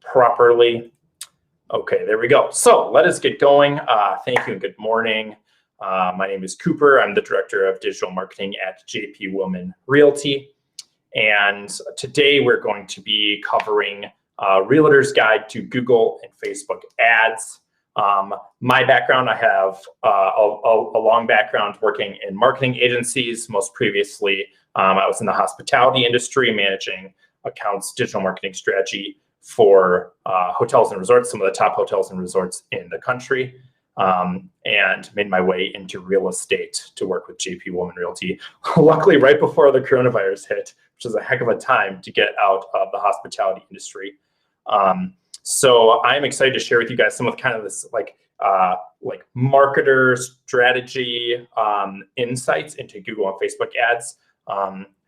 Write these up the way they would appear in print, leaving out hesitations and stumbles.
properly. Okay, there we go. So let us get going. Thank you and good morning. My name is Cooper. I'm the Director of Digital Marketing at Willman Realty. And today we're going to be covering Realtor's Guide to Google and Facebook Ads. My background, I have a long background working in marketing agencies. Most previously, I was in the hospitality industry, managing accounts, digital marketing strategy for hotels and resorts, some of the top hotels and resorts in the country, and made my way into real estate to work with Willman Realty. Luckily, right before the coronavirus hit, which is a heck of a time to get out of the hospitality industry. So I'm excited to share with you guys some of kind of this like marketer strategy insights into Google and Facebook ads,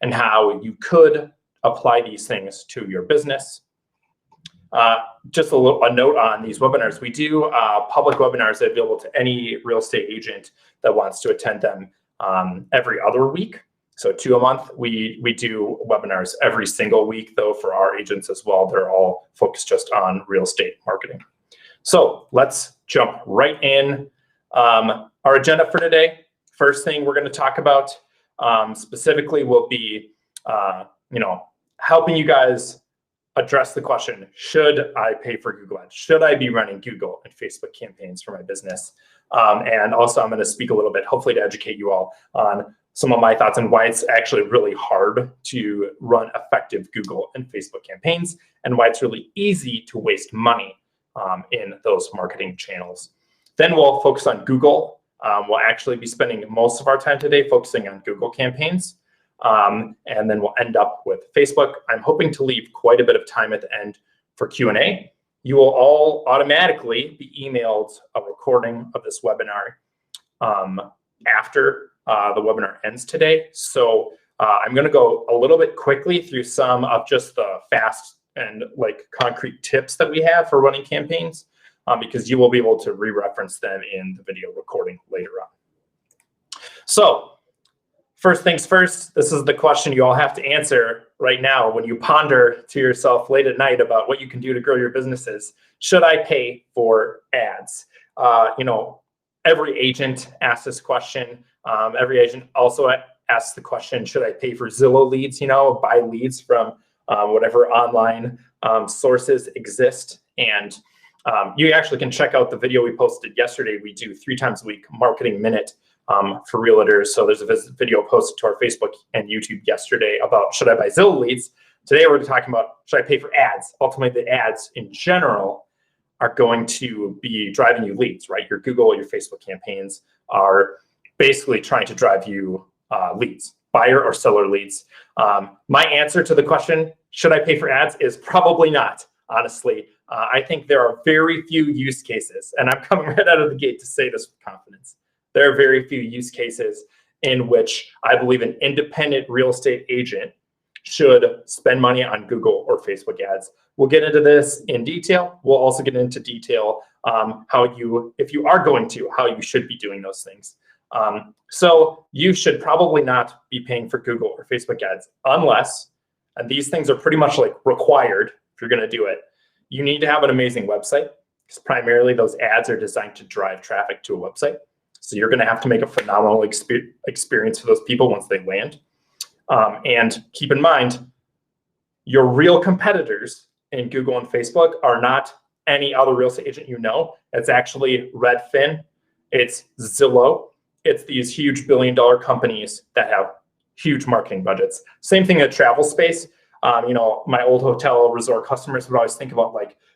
and how you could apply these things to your business. Just a note on these webinars. We do public webinars that are available to any real estate agent that wants to attend them every other week. So 2 a month. We do webinars every single week, though, for our agents as well. They're all focused just on real estate marketing. So let's jump right in. Our agenda for today, first thing we're going to talk about specifically will be, helping you guys address the question, should I pay for Google Ads? Should I be running Google and Facebook campaigns for my business? And also I'm going to speak a little bit, hopefully to educate you all on some of my thoughts on why it's actually really hard to run effective Google and Facebook campaigns, and why it's really easy to waste money in those marketing channels. Then we'll focus on Google. We'll actually be spending most of our time today focusing on Google campaigns. And then we'll end up with Facebook. I'm hoping to leave quite a bit of time at the end for Q&A. You will all automatically be emailed a recording of this webinar after the webinar ends today. So I'm going to go a little bit quickly through some of just the fast and concrete tips that we have for running campaigns, because you will be able to re-reference them in the video recording later on. So first things first, this is the question you all have to answer right now when you ponder to yourself late at night about what you can do to grow your businesses. Should I pay for ads? Every agent asks this question. Every agent also asks the question, should I pay for Zillow leads, buy leads from whatever online sources exist. And you actually can check out the video we posted yesterday. We do 3 times a week Marketing Minute for realtors. So there's a video posted to our Facebook and YouTube yesterday about should I buy Zillow leads. Today we're talking about should I pay for ads. Ultimately, the ads in general are going to be driving you leads, right? Your Google, your Facebook campaigns are basically trying to drive you leads, buyer or seller leads. My answer to the question, should I pay for ads, is probably not, honestly. I think there are very few use cases, and I'm coming right out of the gate to say this with confidence. There are very few use cases in which I believe an independent real estate agent should spend money on Google or Facebook ads. We'll get into this in detail. We'll also get into detail if you are going to, how you should be doing those things. So you should probably not be paying for Google or Facebook ads unless, and these things are pretty much required if you're going to do it, you need to have an amazing website, because primarily those ads are designed to drive traffic to a website. So you're going to have to make a phenomenal experience for those people once they land. And keep in mind, your real competitors in Google and Facebook are not any other real estate agent you know. It's actually Redfin, it's Zillow, it's these huge billion-dollar companies that have huge marketing budgets. Same thing in the travel space. My old hotel resort customers would always think about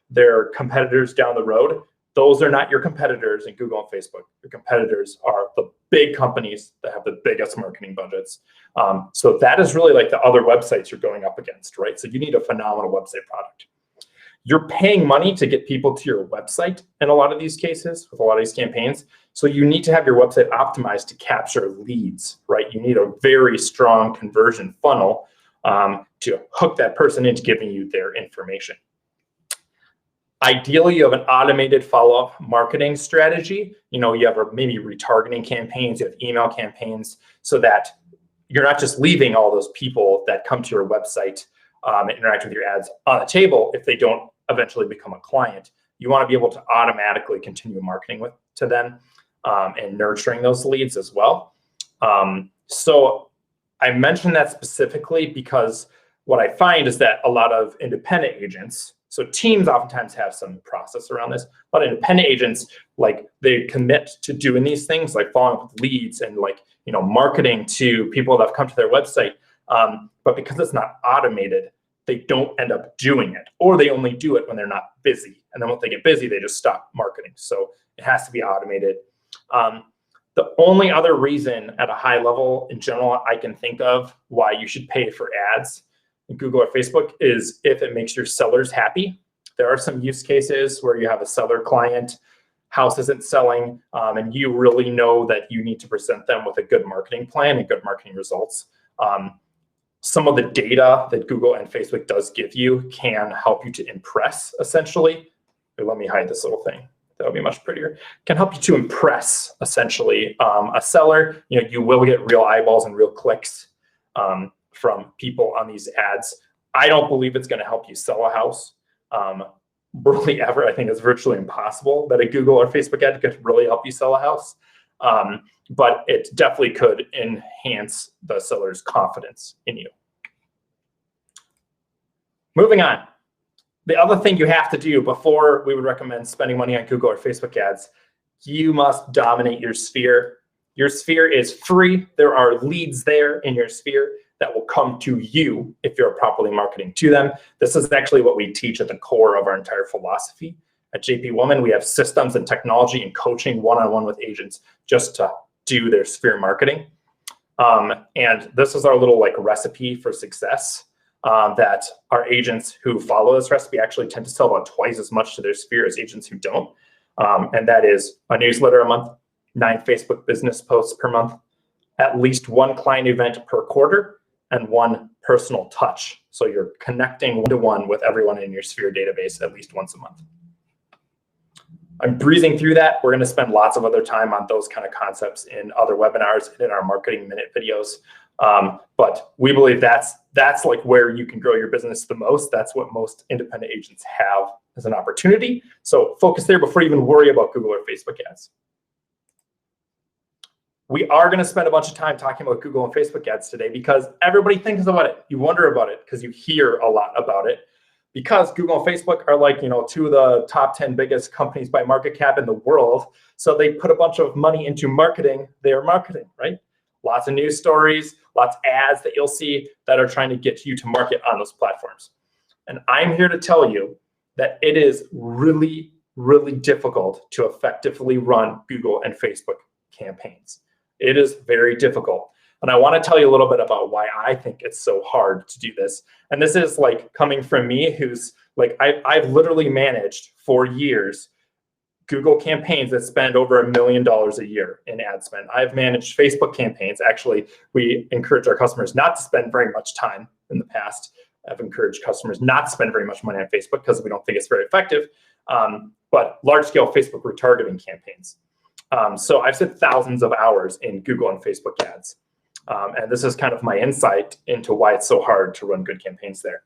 their competitors down the road. Those are not your competitors in Google and Facebook. Your competitors are the big companies that have the biggest marketing budgets. So that is really the other websites you're going up against, right? So you need a phenomenal website product. You're paying money to get people to your website in a lot of these cases, with a lot of these campaigns. So you need to have your website optimized to capture leads, right? You need a very strong conversion funnel to hook that person into giving you their information. Ideally, you have an automated follow-up marketing strategy. You have maybe retargeting campaigns, you have email campaigns, so that you're not just leaving all those people that come to your website and interact with your ads on the table if they don't eventually become a client. You want to be able to automatically continue marketing to them and nurturing those leads as well. So I mentioned that specifically because what I find is that a lot of independent agents, so teams oftentimes have some process around this, but independent agents, like they commit to doing these things, like following up with leads and like, marketing to people that have come to their website. But because it's not automated, they don't end up doing it, or they only do it when they're not busy. And then once they get busy, they just stop marketing. So it has to be automated. The only other reason at a high level in general I can think of why you should pay for ads in Google or Facebook is if it makes your sellers happy. There are some use cases where you have a seller client, house isn't selling, and you really know that you need to present them with a good marketing plan and good marketing results. Some of the data that Google and Facebook does give you can help you to impress, essentially. Let me hide this little thing. That would be much prettier. Can help you to impress, essentially, a seller. You will get real eyeballs and real clicks from people on these ads. I don't believe it's going to help you sell a house. Really ever. I think it's virtually impossible that a Google or Facebook ad could really help you sell a house. But it definitely could enhance the seller's confidence in you. Moving on. The other thing you have to do before we would recommend spending money on Google or Facebook ads, you must dominate your sphere. Your sphere is free. There are leads there in your sphere that will come to you if you're properly marketing to them. This is actually what we teach at the core of our entire philosophy. At JP Willman, we have systems and technology and coaching one-on-one with agents just to do their sphere marketing. And this is our little recipe for success that our agents who follow this recipe actually tend to sell about twice as much to their sphere as agents who don't. And that is a newsletter a month, 9 Facebook business posts per month, at least 1 client event per quarter, and 1 personal touch. So you're connecting one-to-one with everyone in your sphere database at least once a month. I'm breezing through that. We're going to spend lots of other time on those kind of concepts in other webinars and in our marketing minute videos. But we believe that's like where you can grow your business the most. That's what most independent agents have as an opportunity. So focus there before you even worry about Google or Facebook ads. We are going to spend a bunch of time talking about Google and Facebook ads today because everybody thinks about it. You wonder about it because you hear a lot about it. Because Google and Facebook are 2 of the top 10 biggest companies by market cap in the world. So they put a bunch of money into marketing their marketing, right? Lots of news stories, lots of ads that you'll see that are trying to get you to market on those platforms. And I'm here to tell you that it is really, really difficult to effectively run Google and Facebook campaigns. It is very difficult. And I want to tell you a little bit about why I think it's so hard to do this. And this is coming from me, who's I've literally managed for years Google campaigns that spend over $1 million a year in ad spend. I've managed Facebook campaigns. Actually, we encourage our customers not to spend very much time in the past. I've encouraged customers not to spend very much money on Facebook because we don't think it's very effective. But large-scale Facebook retargeting campaigns. So I've spent thousands of hours in Google and Facebook ads. And this is kind of my insight into why it's so hard to run good campaigns there.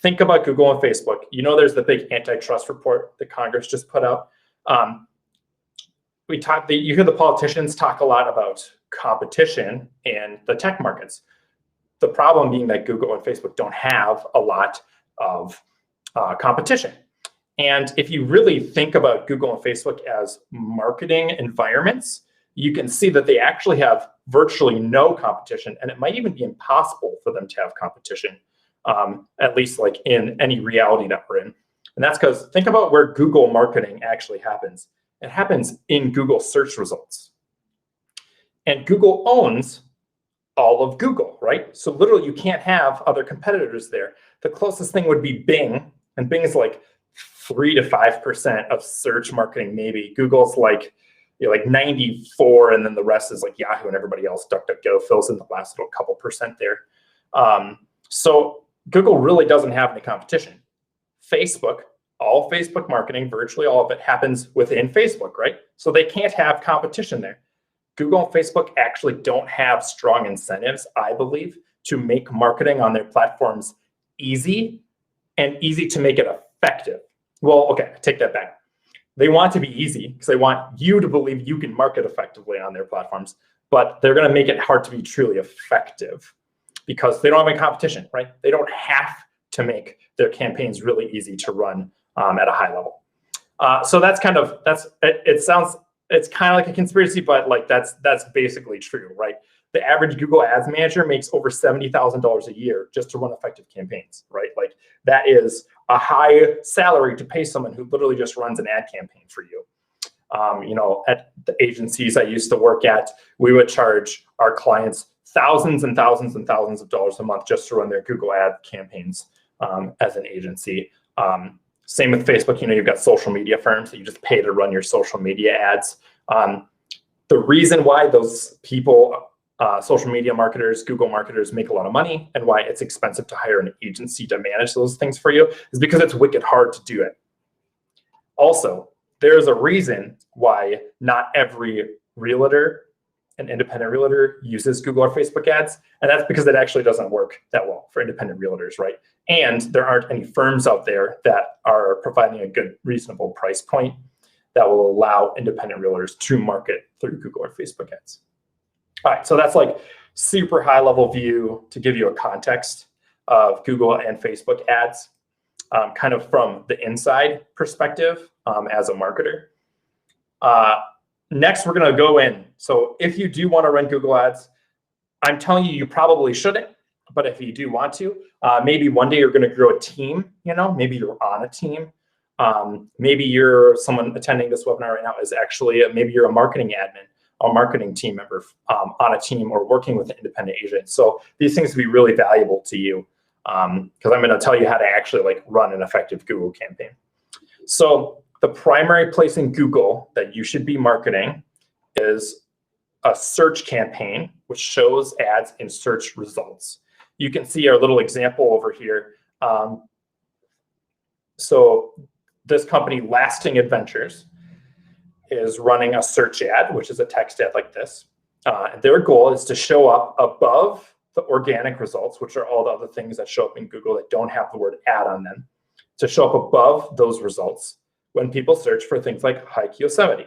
Think about Google and Facebook. There's the big antitrust report that Congress just put out. You hear the politicians talk a lot about competition in the tech markets. The problem being that Google and Facebook don't have a lot of competition. And if you really think about Google and Facebook as marketing environments, you can see that they actually have virtually no competition, and it might even be impossible for them to have competition, at least in any reality that we're in. And that's because think about where Google marketing actually happens. It happens in Google search results. And Google owns all of Google, right? So literally you can't have other competitors there. The closest thing would be Bing, and Bing is 3 to 5% of search marketing, maybe. Google's 94, and then the rest is Yahoo and everybody else. DuckDuckGo fills in the last little couple percent there. So Google really doesn't have any competition. Facebook, all Facebook marketing, virtually all of it happens within Facebook, right? So they can't have competition there. Google and Facebook actually don't have strong incentives, I believe, to make marketing on their platforms easy and easy to make it effective. Well, okay, take that back. They want to be easy because they want you to believe you can market effectively on their platforms, but they're going to make it hard to be truly effective because they don't have any competition, right? They don't have to make their campaigns really easy to run at a high level. So it's kind of like a conspiracy, but like that's basically true, right? The average Google Ads manager makes over $70,000 a year just to run effective campaigns, right? Like that is a high salary to pay someone who literally just runs an ad campaign for you. At the agencies I used to work at, we would charge our clients thousands and thousands and thousands of dollars a month just to run their Google ad campaigns as an agency. Same with Facebook. You've got social media firms that you just pay to run your social media ads. The reason why those people, social media marketers, Google marketers, make a lot of money and why it's expensive to hire an agency to manage those things for you is because it's wicked hard to do it. Also, there's a reason why not every realtor, an independent realtor, uses Google or Facebook ads, and that's because it actually doesn't work that well for independent realtors, right? And there aren't any firms out there that are providing a good, reasonable price point that will allow independent realtors to market through Google or Facebook ads. All right, so that's like super high level view to give you a context of Google and Facebook ads, kind of from the inside perspective as a marketer. Next, we're going to go in. So if you do want to run Google ads, I'm telling you, you probably shouldn't. But if you do want to, maybe one day you're going to grow a team. Maybe you're on a team. Maybe you're someone attending this webinar right now is actually maybe you're a marketing admin, a marketing team member on a team or working with an independent agent. So these things will be really valuable to you because I'm going to tell you how to actually like run an effective Google campaign. So the primary place in Google that you should be marketing is a search campaign, which shows ads in search results. You can see our little example over here. So this company, Lasting Adventures, is running a search ad, which is a text ad like this. Their goal is to show up above the organic results, which are all the other things that show up in Google that don't have the word ad on them, to show up above those results when people search for things like hike Yosemite.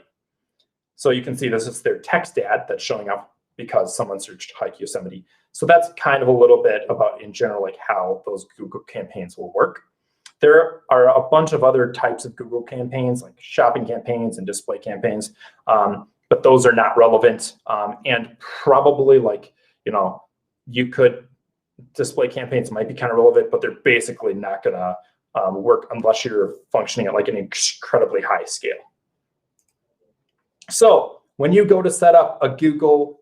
So you can see this is their text ad that's showing up because someone searched hike Yosemite. So that's kind of a little bit about in general, like how those Google campaigns will work. There are a bunch of other types of Google campaigns, like shopping campaigns and display campaigns, but those are not relevant. And probably you could, display campaigns might be kind of relevant, but they're basically not gonna work unless you're functioning at like an incredibly high scale. So when you go to set up a Google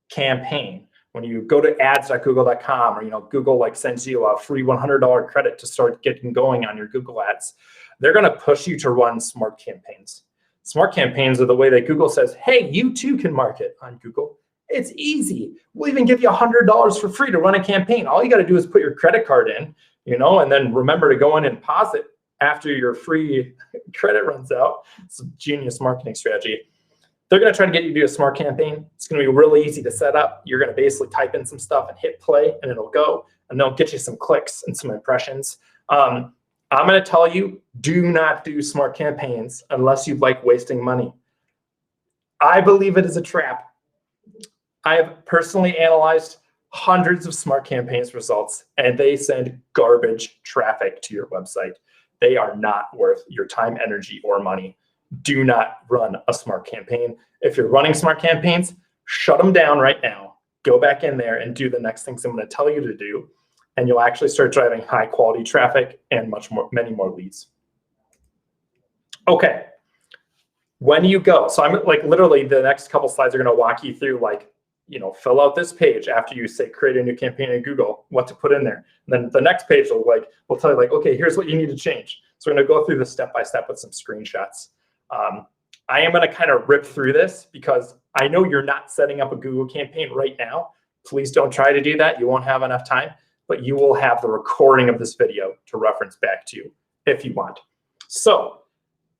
campaign, when you go to ads.google.com or Google like sends you a free $100 credit to start getting going on your Google ads, they're going to push you to run smart campaigns. Smart campaigns are the way that Google says, hey, you too can market on Google. It's easy. We'll even give you $100 for free to run a campaign. All you got to do is put your credit card in, and then remember to go in and pause it after your free credit runs out. It's a genius marketing strategy. They're going to try to get you to do a smart campaign. It's going to be really easy to set up. You're going to basically type in some stuff and hit play, and it'll go, and they'll get you some clicks and some impressions. I'm going to tell you, do not do smart campaigns unless you like wasting money. I believe it is a trap. I have personally analyzed hundreds of smart campaigns results, and they send garbage traffic to your website. They are not worth your time, energy, or money. Do not run a smart campaign. If you're running smart campaigns, shut them down right now. Go back in there and do the next things I'm going to tell you to do, and you'll actually start driving high quality traffic and many more leads. Okay, when you go, so I'm like literally the next couple slides are going to walk you through fill out this page after you say create a new campaign in Google, what to put in there. And then the next page will tell you okay, here's what you need to change. So we're going to go through this step by step with some screenshots. I am going to kind of rip through this because I know you're not setting up a Google campaign right now. Please don't try to do that. You won't have enough time, but you will have the recording of this video to reference back to if you want. So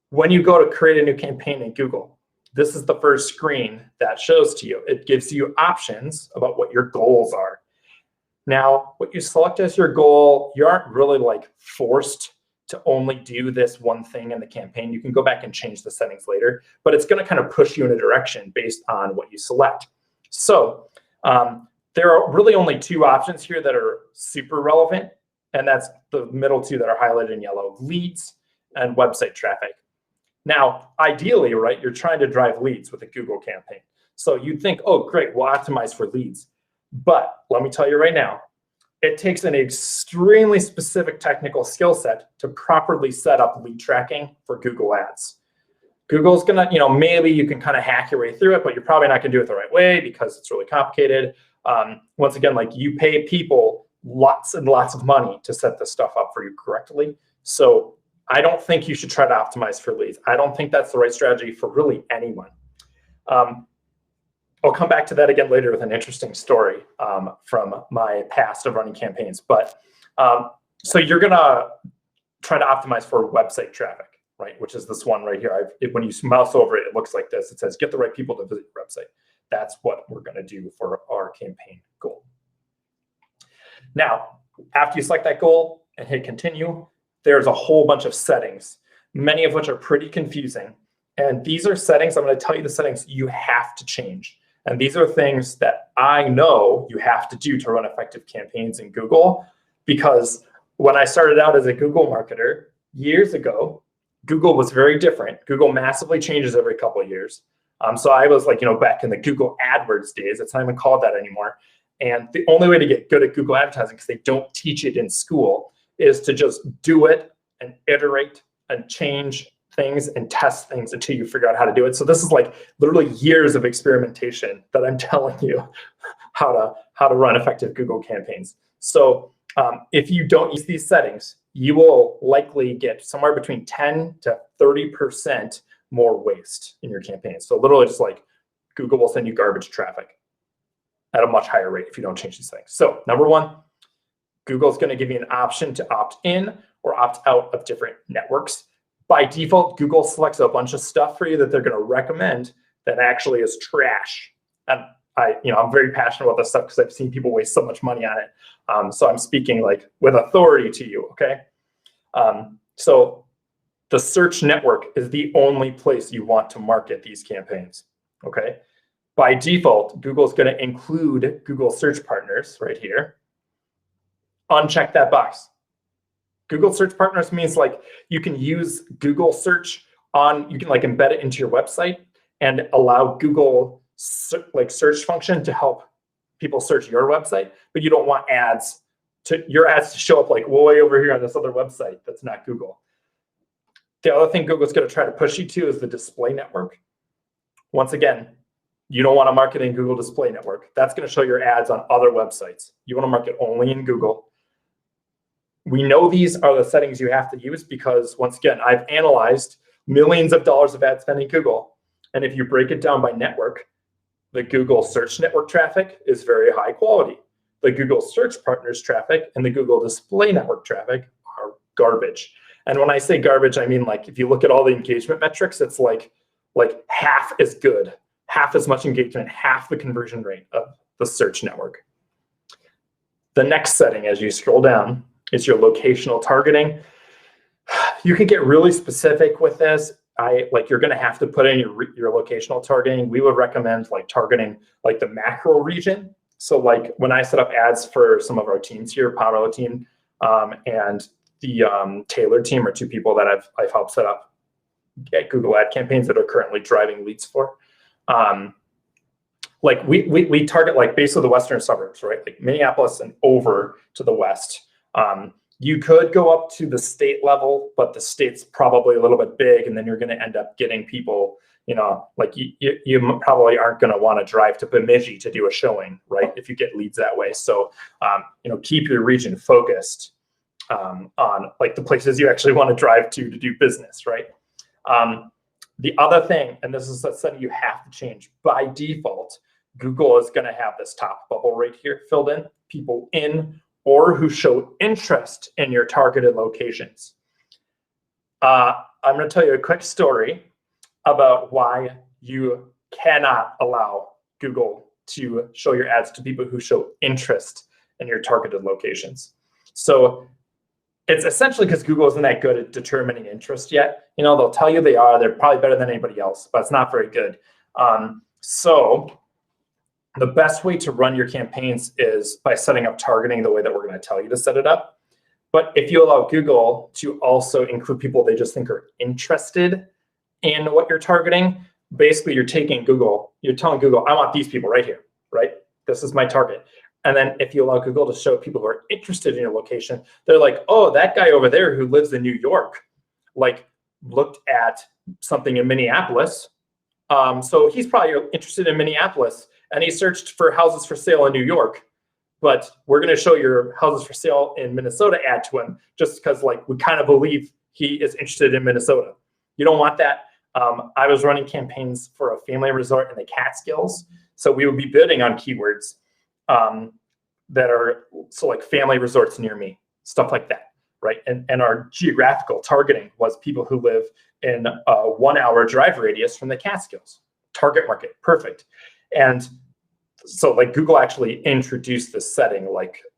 when you go to create a new campaign in Google, this is the first screen that shows to you. It gives you options about what your goals are. Now, what you select as your goal, you aren't really like forced to only do this one thing in the campaign. You can go back and change the settings later, but it's going to kind of push you in a direction based on what you select. So there are really only two options here that are super relevant, and that's the middle two that are highlighted in yellow: leads and website traffic. Now, ideally, right, you're trying to drive leads with a Google campaign. So you'd think, oh, great, we'll optimize for leads. But let me tell you right now, it takes an extremely specific technical skill set to properly set up lead tracking for Google Ads. Google's gonna, maybe you can kind of hack your way through it, but you're probably not gonna do it the right way because it's really complicated. Once again, like, you pay people lots and lots of money to set this stuff up for you correctly. So I don't think you should try to optimize for leads. I don't think that's the right strategy for really anyone. I'll come back to that again later with an interesting story from my past of running campaigns. But so you're gonna try to optimize for website traffic, right? Which is this one right here. When you mouse over it, it looks like this. It says, get the right people to visit your website. That's what we're gonna do for our campaign goal. Now, after you select that goal and hit continue, there's a whole bunch of settings, many of which are pretty confusing. And these are settings, I'm going to tell you the settings you have to change. And these are things that I know you have to do to run effective campaigns in Google, because when I started out as a Google marketer years ago, Google was very different. Google massively changes every couple of years. So I was like, back in the Google AdWords days, it's not even called that anymore. And the only way to get good at Google advertising, because they don't teach it in school, is to just do it and iterate and change things and test things until you figure out how to do it. So this is like literally years of experimentation that I'm telling you how to run effective Google campaigns. So if you don't use these settings, you will likely get somewhere between 10 to 30% more waste in your campaign. So literally just like Google will send you garbage traffic at a much higher rate if you don't change these things. So number one, Google's going to give you an option to opt in or opt out of different networks. By default, Google selects a bunch of stuff for you that they're going to recommend that actually is trash. And I'm very passionate about this stuff because I've seen people waste so much money on it. So I'm speaking like with authority to you, okay? So the search network is the only place you want to market these campaigns, okay? By default, Google's going to include Google search partners right here. Uncheck that box. Google search partners means like you can use Google search you can like embed it into your website and allow Google search function to help people search your website, but you don't want your ads to show up like way over here on this other website that's not Google. The other thing Google's going to try to push you to is the display network. Once again, you don't want to market in Google Display Network. That's going to show your ads on other websites. You want to market only in Google. We know these are the settings you have to use because, once again, I've analyzed millions of dollars of ad spend in Google. And if you break it down by network, the Google search network traffic is very high quality. The Google search partners traffic and the Google display network traffic are garbage. And when I say garbage, I mean, like, if you look at all the engagement metrics, it's like half as good, half as much engagement, half the conversion rate of the search network. The next setting, as you scroll down, is your locational targeting. You can get really specific with this. You're going to have to put in your locational targeting. We would recommend targeting the macro region. So when I set up ads for some of our teams here, Pablo team and the Taylor team are two people that I've helped set up Google ad campaigns that are currently driving leads for. We target basically the western suburbs, right? Like Minneapolis and over to the west. You could go up to the state level, but the state's probably a little bit big, and then you're going to end up getting people, you probably aren't going to want to drive to Bemidji to do a showing, right? If you get leads that way. So, keep your region focused on the places you actually want to drive to do business, right? The other thing, and this is something you have to change by default, Google is going to have this top bubble right here filled in, people in or who show interest in your targeted locations. I'm going to tell you a quick story about why you cannot allow Google to show your ads to people who show interest in your targeted locations. So it's essentially because Google isn't that good at determining interest yet. They'll tell you they're probably better than anybody else, but it's not very good. So the best way to run your campaigns is by setting up targeting the way that we're going to tell you to set it up. But if you allow Google to also include people they just think are interested in what you're targeting, basically you're telling Google, I want these people right here, right? This is my target. And then if you allow Google to show people who are interested in your location, they're like, oh, that guy over there who lives in New York, looked at something in Minneapolis. So he's probably interested in Minneapolis, and he searched for houses for sale in New York. But we're going to show your houses for sale in Minnesota ad to him just because we kind of believe he is interested in Minnesota. You don't want that. I was running campaigns for a family resort in the Catskills. So we would be bidding on keywords that are family resorts near me, stuff like that, right? And our geographical targeting was people who live in a 1 hour drive radius from the Catskills. Target market, perfect. And so Google actually introduced this setting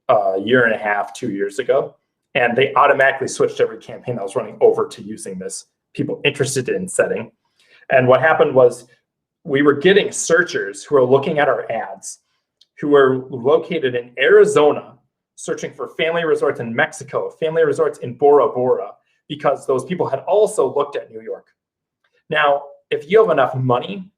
a year and a half, 2 years ago, and they automatically switched every campaign that was running over to using this people interested in setting. And what happened was we were getting searchers who are looking at our ads who are located in Arizona, searching for family resorts in Mexico, family resorts in Bora Bora, because those people had also looked at New York. Now, if you have enough money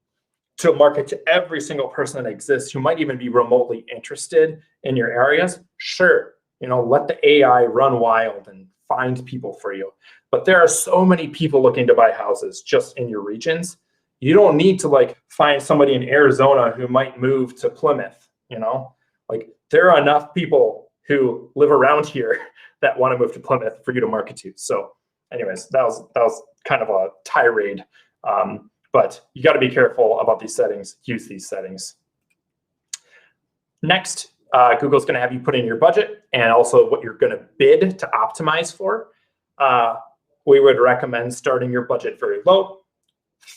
to market to every single person that exists who might even be remotely interested in your areas, sure, let the AI run wild and find people for you. But there are so many people looking to buy houses just in your regions. You don't need to find somebody in Arizona who might move to Plymouth. There are enough people who live around here that want to move to Plymouth for you to market to. So anyways, that was kind of a tirade. But you got to be careful about these settings. Use these settings. Next, Google's going to have you put in your budget and also what you're going to bid to optimize for. We would recommend starting your budget very low.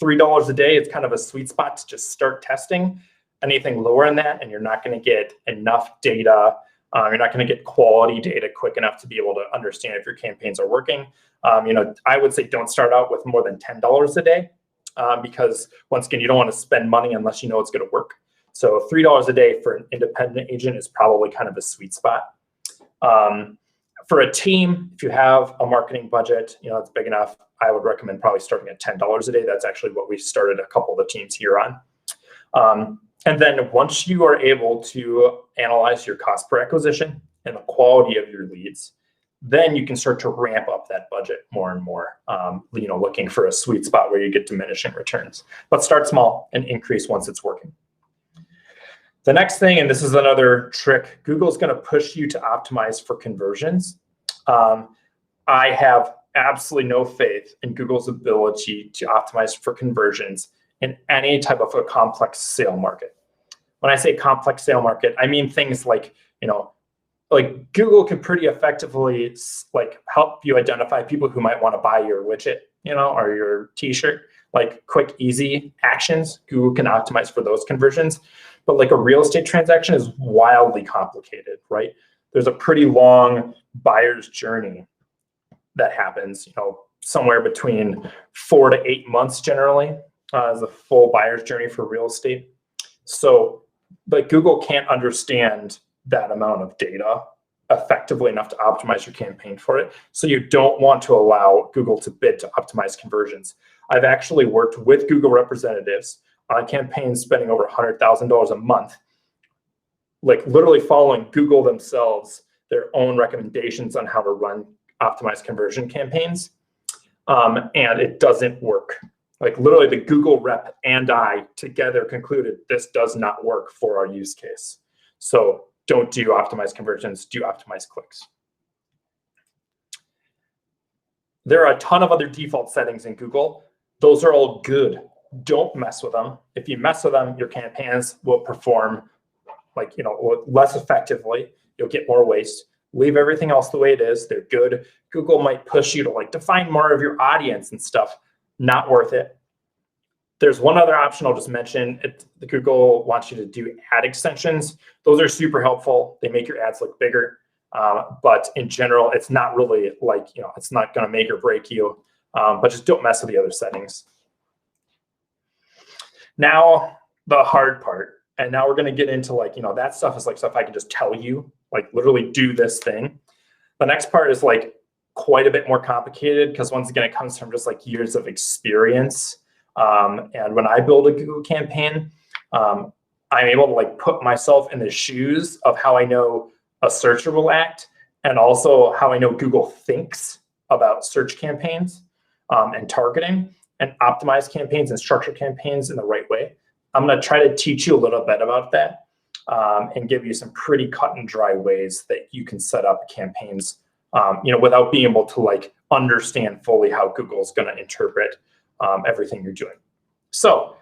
$3 a day is kind of a sweet spot to just start testing. Anything lower than that, and you're not going to get enough data. You're not going to get quality data quick enough to be able to understand if your campaigns are working. I would say don't start out with more than $10 a day because once again, you don't want to spend money unless you know it's going to work. So $3 a day for an independent agent is probably kind of a sweet spot. For a team, if you have a marketing budget, it's big enough, I would recommend probably starting at $10 a day. That's actually what we started a couple of the teams here on. And then once you are able to analyze your cost per acquisition and the quality of your leads, then you can start to ramp up that budget more and more, looking for a sweet spot where you get diminishing returns. But start small and increase once it's working. The next thing, and this is another trick, Google's going to push you to optimize for conversions. I have absolutely no faith in Google's ability to optimize for conversions in any type of a complex sale market. When I say complex sale market, I mean things like Google can pretty effectively help you identify people who might want to buy your widget, or your t-shirt, quick, easy actions. Google can optimize for those conversions. But a real estate transaction is wildly complicated, right? There's a pretty long buyer's journey that happens, somewhere between 4 to 8 months generally as a full buyer's journey for real estate. So Google can't understand that amount of data effectively enough to optimize your campaign for it. So you don't want to allow Google to bid to optimize conversions. I've actually worked with Google representatives on campaigns spending over $100,000 a month, literally following Google themselves, their own recommendations on how to run optimized conversion campaigns. And it doesn't work. Literally the Google rep and I together concluded this does not work for our use case. So don't do optimized conversions, do optimized clicks. There are a ton of other default settings in Google. Those are all good. Don't mess with them. If you mess with them, your campaigns will perform less effectively. You'll get more waste. Leave everything else the way it is. They're good. Google might push you to define more of your audience and stuff. Not worth it. There's one other option I'll just mention. Google wants you to do ad extensions. Those are super helpful. They make your ads look bigger. But in general, it's not really like, it's not going to make or break you. But just don't mess with the other settings. Now, the hard part. And now we're going to get into like, that stuff is like stuff I can just tell you, like literally do this thing. The next part is like quite a bit more complicated because once again, it comes from just like years of experience. And when I build a Google campaign, I'm able to like put myself in the shoes of how I know a searcher will act and also how I know Google thinks about search campaigns and targeting and optimize campaigns and structure campaigns in the right way. I'm going to try to teach you a little bit about that and give you some pretty cut and dry ways that you can set up campaigns, without being able to like understand fully how Google's going to interpret everything you're doing. So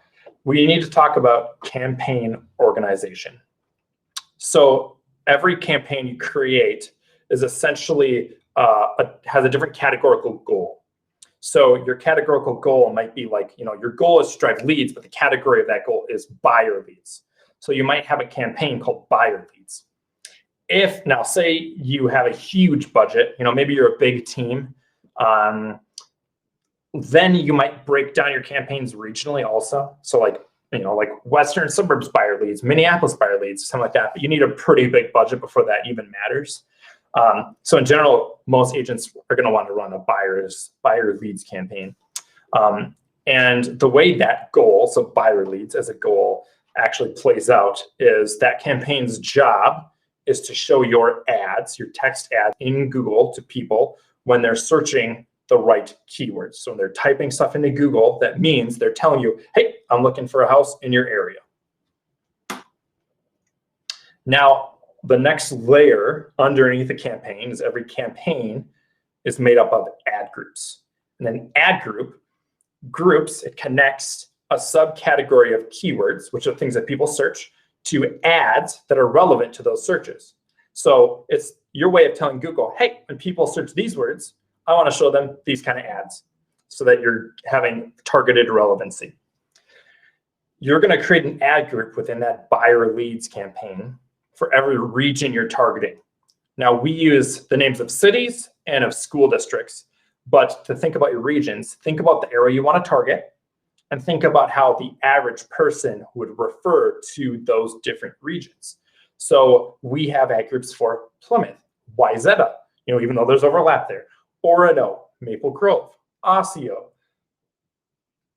we need to talk about campaign organization. So every campaign you create is essentially has a different categorical goal. So your categorical goal might be like, your goal is to drive leads, but the category of that goal is buyer leads. So you might have a campaign called buyer leads. If now say you have a huge budget, maybe you're a big team, then you might break down your campaigns regionally also. So like Western suburbs buyer leads, Minneapolis buyer leads, something like that. But you need a pretty big budget before that even matters. So in general, most agents are going to want to run a buyer leads campaign. And the way that goal, so buyer leads as a goal, actually plays out is that campaign's job is to show your ads, your text ads in Google to people when they're searching the right keywords. So when they're typing stuff into Google, that means they're telling you, hey, I'm looking for a house in your area. Now, the next layer underneath the campaign is every campaign is made up of ad groups. And then ad groups, it connects a subcategory of keywords, which are things that people search, to ads that are relevant to those searches. So it's your way of telling Google, hey, when people search these words, I want to show them these kind of ads so that you're having targeted relevancy. You're going to create an ad group within that buyer leads campaign for every region you're targeting. Now, we use the names of cities and of school districts, but to think about your regions, think about the area you want to target and think about how the average person would refer to those different regions. So we have ad groups for Plymouth, Wayzata, even though there's overlap there, Orono, Maple Grove, Osseo.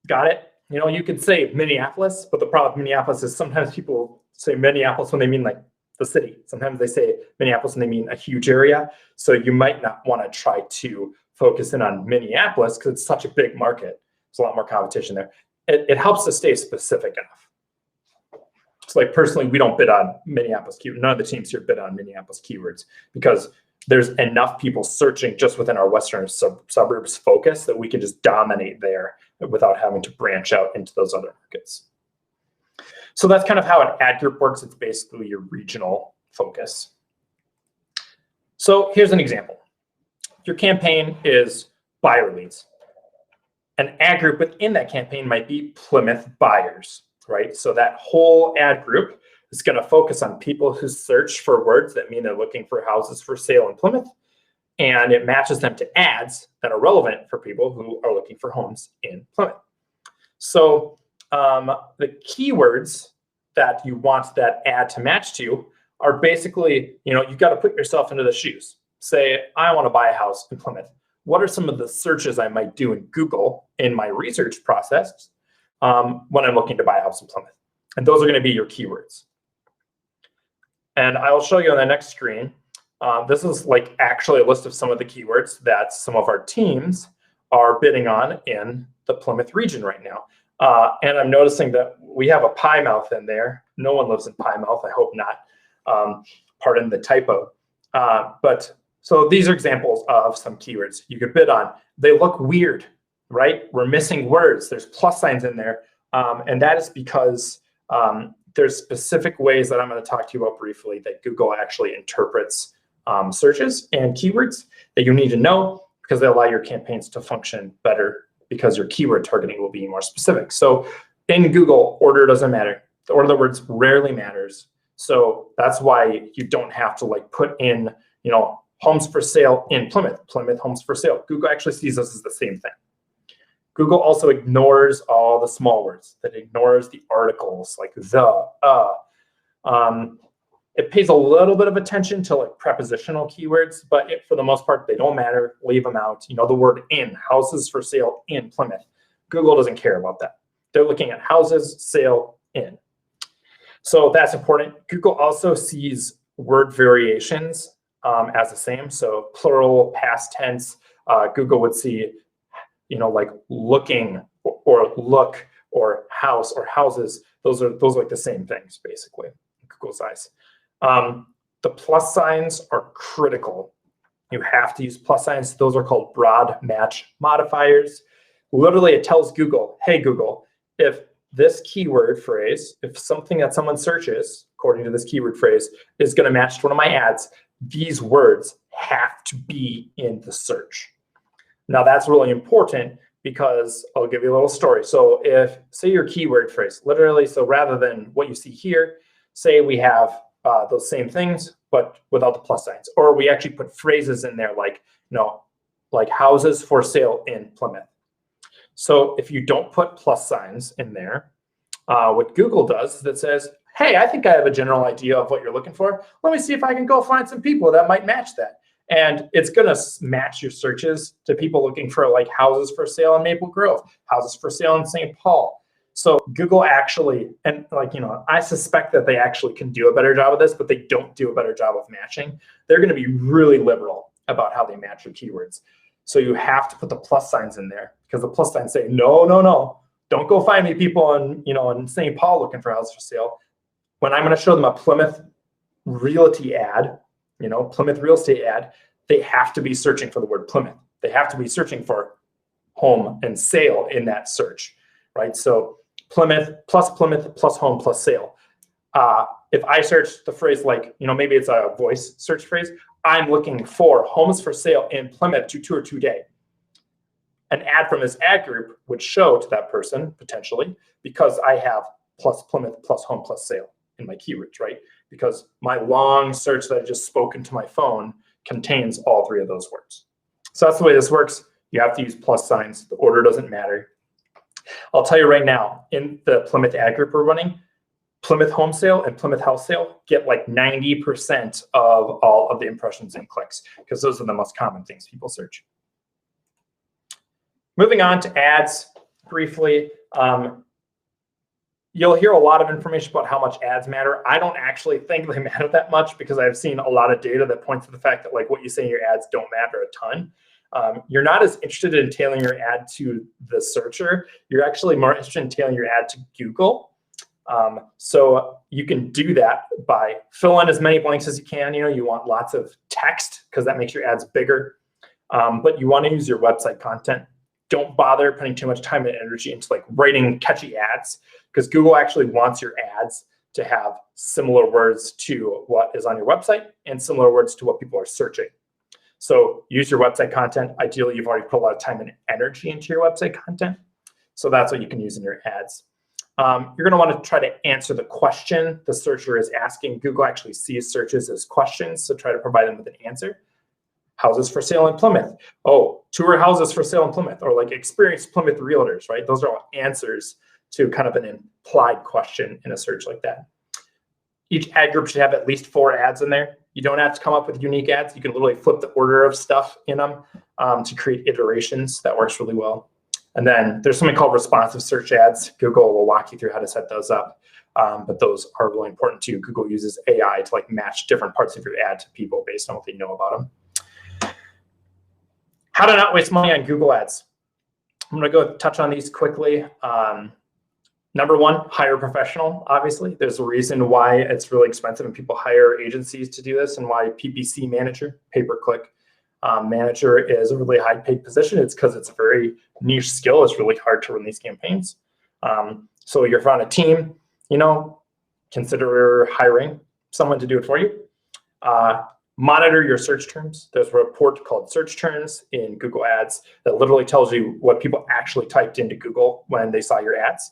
Got it? You could say Minneapolis, but the problem with Minneapolis is sometimes people say Minneapolis when they mean like the city. Sometimes they say Minneapolis when they mean a huge area. So you might not want to try to focus in on Minneapolis because it's such a big market. There's a lot more competition there. It helps to stay specific enough. So like personally, we don't bid on Minneapolis keywords. None of the teams here bid on Minneapolis keywords because there's enough people searching just within our Western suburbs focus that we can just dominate there without having to branch out into those other markets. So that's kind of how an ad group works. It's basically your regional focus. So here's an example. Your campaign is buyer leads. An ad group within that campaign might be Plymouth buyers, right? So that whole ad group is going to focus on people who search for words that mean they're looking for houses for sale in Plymouth. And it matches them to ads that are relevant for people who are looking for homes in Plymouth. So the keywords that you want that ad to match to are basically, you've got to put yourself into the shoes. Say, I want to buy a house in Plymouth. What are some of the searches I might do in Google in my research process when I'm looking to buy a house in Plymouth? And those are going to be your keywords. And I will show you on the next screen. This is like actually a list of some of the keywords that some of our teams are bidding on in the Plymouth region right now. And I'm noticing that we have a pie mouth in there. No one lives in pie mouth. I hope not. Pardon the typo. So these are examples of some keywords you could bid on. They look weird, right? We're missing words. There's plus signs in there. And that is because there's specific ways that I'm going to talk to you about briefly that Google actually interprets searches and keywords that you need to know because they allow your campaigns to function better because your keyword targeting will be more specific. So in Google, order doesn't matter. The order of the words rarely matters. So that's why you don't have to like put in, homes for sale in Plymouth homes for sale. Google actually sees this as the same thing. Google also ignores all the small words. That ignores the articles like the, It pays a little bit of attention to like prepositional keywords, but for the most part, they don't matter. Leave them out. The word in, houses for sale in Plymouth. Google doesn't care about that. They're looking at houses, sale, in. So that's important. Google also sees word variations as the same. So plural, past tense, Google would see, like looking or look or house or houses. Those are like the same things basically in Google's eyes. The plus signs are critical. You have to use plus signs. Those are called broad match modifiers. Literally, it tells Google, hey, Google, if this keyword phrase, if something that someone searches, according to this keyword phrase, is going to match to one of my ads, these words have to be in the search. Now, that's really important because I'll give you a little story. So if, say your keyword phrase, literally, so rather than what you see here, say we have those same things, but without the plus signs, or we actually put phrases in there like, like houses for sale in Plymouth. So if you don't put plus signs in there, what Google does is it says, hey, I think I have a general idea of what you're looking for. Let me see if I can go find some people that might match that. And it's going to match your searches to people looking for like houses for sale in Maple Grove, houses for sale in St. Paul. So Google actually, and I suspect that they actually can do a better job of this, but they don't do a better job of matching. They're going to be really liberal about how they match your keywords. So you have to put the plus signs in there because the plus signs say, no, don't go find me people in St. Paul looking for houses for sale. When I'm going to show them a Plymouth Realty ad, Plymouth real estate ad, they have to be searching for the word Plymouth. They have to be searching for home and sale in that search, right? So Plymouth plus home plus sale. If I search the phrase like, maybe it's a voice search phrase, I'm looking for homes for sale in Plymouth to tour today. An ad from this ad group would show to that person potentially because I have plus Plymouth plus home plus sale in my keywords, right? Because my long search that I just spoke into my phone contains all three of those words. So that's the way this works. You have to use plus signs. The order doesn't matter. I'll tell you right now, in the Plymouth ad group we're running, Plymouth home sale and Plymouth house sale get like 90% of all of the impressions and clicks because those are the most common things people search. Moving on to ads briefly. You'll hear a lot of information about how much ads matter. I don't actually think they matter that much because I've seen a lot of data that points to the fact that like what you say in your ads don't matter a ton. You're not as interested in tailoring your ad to the searcher. You're actually more interested in tailoring your ad to Google. So you can do that by fill in as many blanks as you can. You want lots of text because that makes your ads bigger. But you want to use your website content. Don't bother putting too much time and energy into like writing catchy ads because Google actually wants your ads to have similar words to what is on your website and similar words to what people are searching. So use your website content. Ideally, you've already put a lot of time and energy into your website content. So that's what you can use in your ads. You're going to want to try to answer the question the searcher is asking. Google actually sees searches as questions, so try to provide them with an answer. Houses for sale in Plymouth. Oh, tour houses for sale in Plymouth, or like experienced Plymouth realtors, right? Those are all answers to kind of an implied question in a search like that. Each ad group should have at least 4 ads in there. You don't have to come up with unique ads. You can literally flip the order of stuff in them to create iterations. That works really well. And then there's something called responsive search ads. Google will walk you through how to set those up. But those are really important too. Google uses AI to like match different parts of your ad to people based on what they know about them. How to not waste money on Google ads. I'm going to go touch on these quickly. Number one, hire a professional. Obviously, there's a reason why it's really expensive and people hire agencies to do this and why PPC manager, pay-per-click manager is a really high paid position. It's because it's a very niche skill. It's really hard to run these campaigns. So you're on a team, consider hiring someone to do it for you. Monitor your search terms. There's a report called search terms in Google Ads that literally tells you what people actually typed into Google when they saw your ads.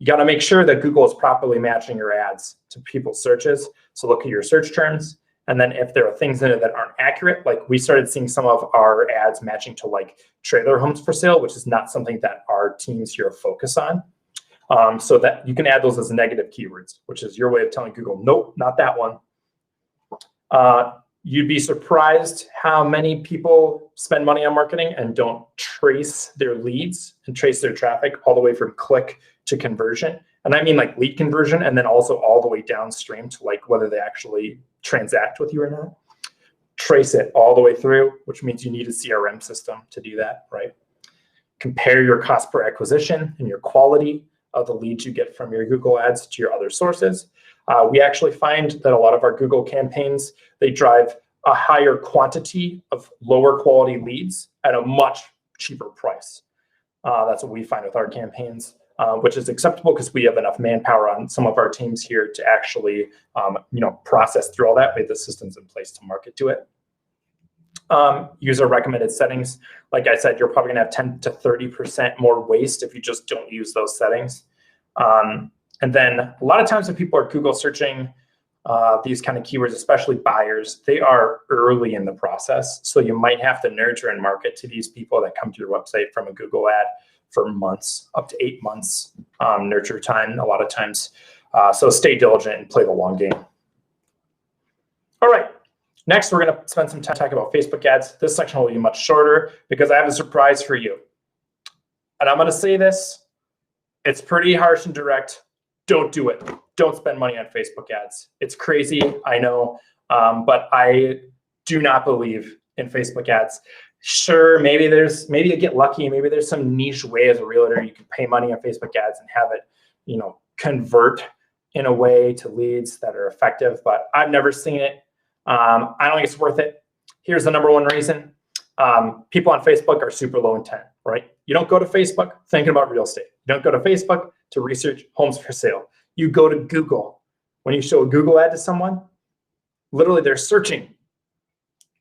You got to make sure that Google is properly matching your ads to people's searches. So look at your search terms. And then if there are things in it that aren't accurate, like we started seeing some of our ads matching to like trailer homes for sale, which is not something that our teams here focus on. So that you can add those as negative keywords, which is your way of telling Google, nope, not that one. You'd be surprised how many people spend money on marketing and don't trace their leads and trace their traffic all the way from click to conversion. And I mean like lead conversion, and then also all the way downstream to like whether they actually transact with you or not. Trace it all the way through, which means you need a CRM system to do that, right? Compare your cost per acquisition and your quality of the leads you get from your Google ads to your other sources. We actually find that a lot of our Google campaigns, they drive a higher quantity of lower quality leads at a much cheaper price. That's what we find with our campaigns, which is acceptable because we have enough manpower on some of our teams here to actually process through all that with the systems in place to market to it. User recommended settings. Like I said, you're probably gonna have 10 to 30% more waste if you just don't use those settings. And then a lot of times when people are Google searching these kind of keywords, especially buyers, they are early in the process. So you might have to nurture and market to these people that come to your website from a Google ad for months, up to 8 months nurture time a lot of times. So stay diligent and play the long game. All right. Next, we're going to spend some time talking about Facebook ads. This section will be much shorter because I have a surprise for you. And I'm going to say this. It's pretty harsh and direct. Don't do it. Don't spend money on Facebook ads. It's crazy, I know, but I do not believe in Facebook ads. Sure, maybe you get lucky. Maybe there's some niche way as a realtor you can pay money on Facebook ads and have it, convert in a way to leads that are effective. But I've never seen it. I don't think it's worth it. Here's the number one reason. People on Facebook are super low intent, right? You don't go to Facebook thinking about real estate. You don't go to Facebook to research homes for sale. You go to Google. When you show a Google ad to someone, literally they're searching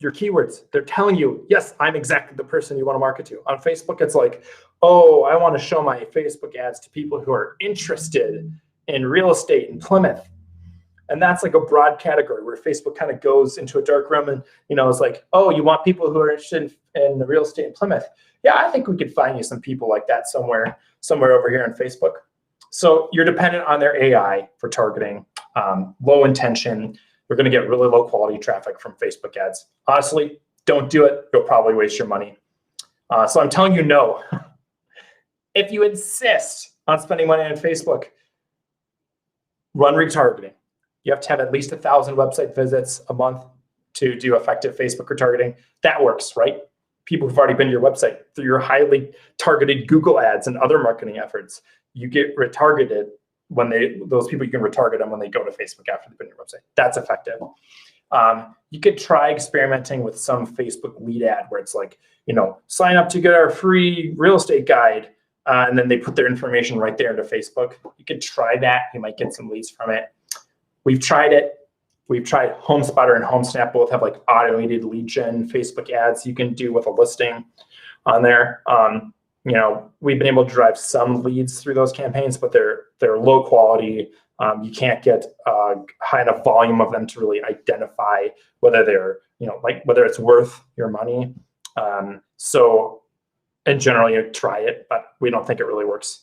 your keywords. They're telling you, yes, I'm exactly the person you want to market to. On Facebook, it's like, oh, I want to show my Facebook ads to people who are interested in real estate in Plymouth. And that's like a broad category where Facebook kind of goes into a dark room and, it's like, oh, you want people who are interested in the real estate in Plymouth. Yeah, I think we could find you some people like that somewhere over here on Facebook. So you're dependent on their AI for targeting, low intention. You're going to get really low quality traffic from Facebook ads. Honestly, don't do it. You'll probably waste your money. So I'm telling you no. If you insist on spending money on Facebook, run retargeting. You have to have at least 1,000 website visits a month to do effective Facebook retargeting. That works, right? People who've already been to your website through your highly targeted Google ads and other marketing efforts, you get retargeted when those people, you can retarget them when they go to Facebook after they've been to your website. That's effective. You could try experimenting with some Facebook lead ad where it's like, sign up to get our free real estate guide. And then they put their information right there into Facebook. You could try that. You might get some leads from it. We've tried it. We've tried HomeSpotter and HomeSnap both have like automated lead gen Facebook ads you can do with a listing on there. We've been able to drive some leads through those campaigns, but they're low quality. You can't get high enough volume of them to really identify whether they're, whether it's worth your money. So in general, you try it, but we don't think it really works.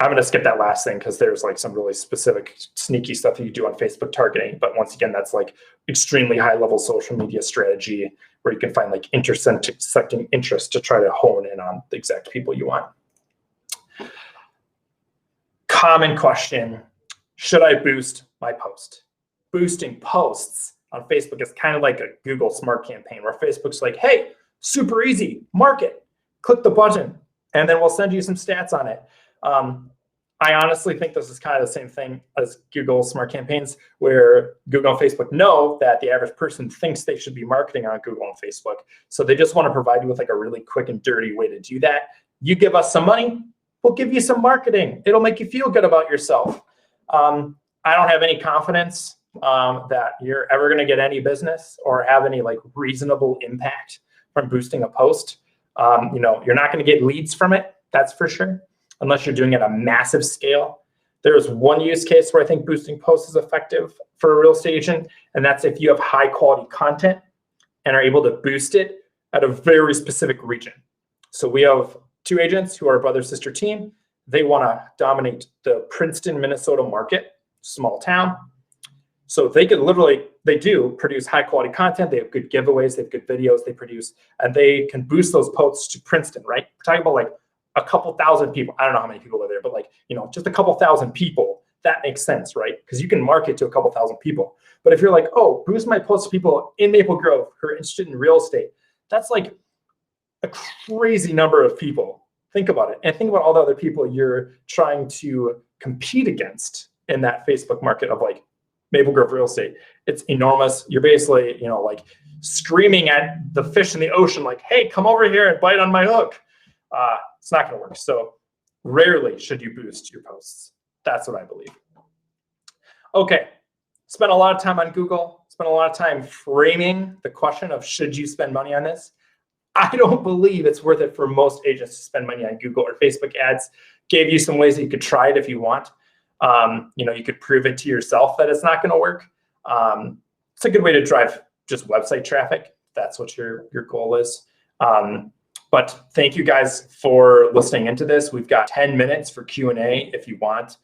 I'm going to skip that last thing because there's like some really specific sneaky stuff that you do on Facebook targeting. But once again, that's like extremely high level social media strategy where you can find like intersecting interests to try to hone in on the exact people you want. Common question, should I boost my post? Boosting posts on Facebook is kind of like a Google Smart campaign where Facebook's like, hey, super easy, market, click the button, and then we'll send you some stats on it. I honestly think this is kind of the same thing as Google Smart campaigns, where Google and Facebook know that the average person thinks they should be marketing on Google and Facebook. So they just want to provide you with like a really quick and dirty way to do that. You give us some money, we'll give you some marketing. It'll make you feel good about yourself. I don't have any confidence that you're ever going to get any business or have any like reasonable impact from boosting a post. You're not going to get leads from it. That's for sure. unless you're doing it at a massive scale. There's one use case where I think boosting posts is effective for a real estate agent, and that's if you have high quality content and are able to boost it at a very specific region. So we have 2 agents who are a brother-sister team. They want to dominate the Princeton, Minnesota market, small town. So they could literally, they do produce high quality content. They have good giveaways, they have good videos they produce, and they can boost those posts to Princeton, right? We're talking about like a couple thousand people. I don't know how many people live there, but like, just a couple thousand people. That makes sense, right? Because you can market to a couple thousand people. But if you're like, oh, boost my posts to people in Maple Grove who are interested in real estate, that's like a crazy number of people. Think about it. And think about all the other people you're trying to compete against in that Facebook market of like Maple Grove real estate. It's enormous. You're basically, like screaming at the fish in the ocean, like, hey, come over here and bite on my hook. It's not going to work. So rarely should you boost your posts. That's what I believe. Okay. Spent a lot of time on Google. Spent a lot of time framing the question of should you spend money on this? I don't believe it's worth it for most agents to spend money on Google or Facebook ads. Gave you some ways that you could try it if you want. You could prove it to yourself that it's not going to work. It's a good way to drive just website traffic. That's what your goal is. But thank you guys for listening into this. We've got 10 minutes for Q&A if you want.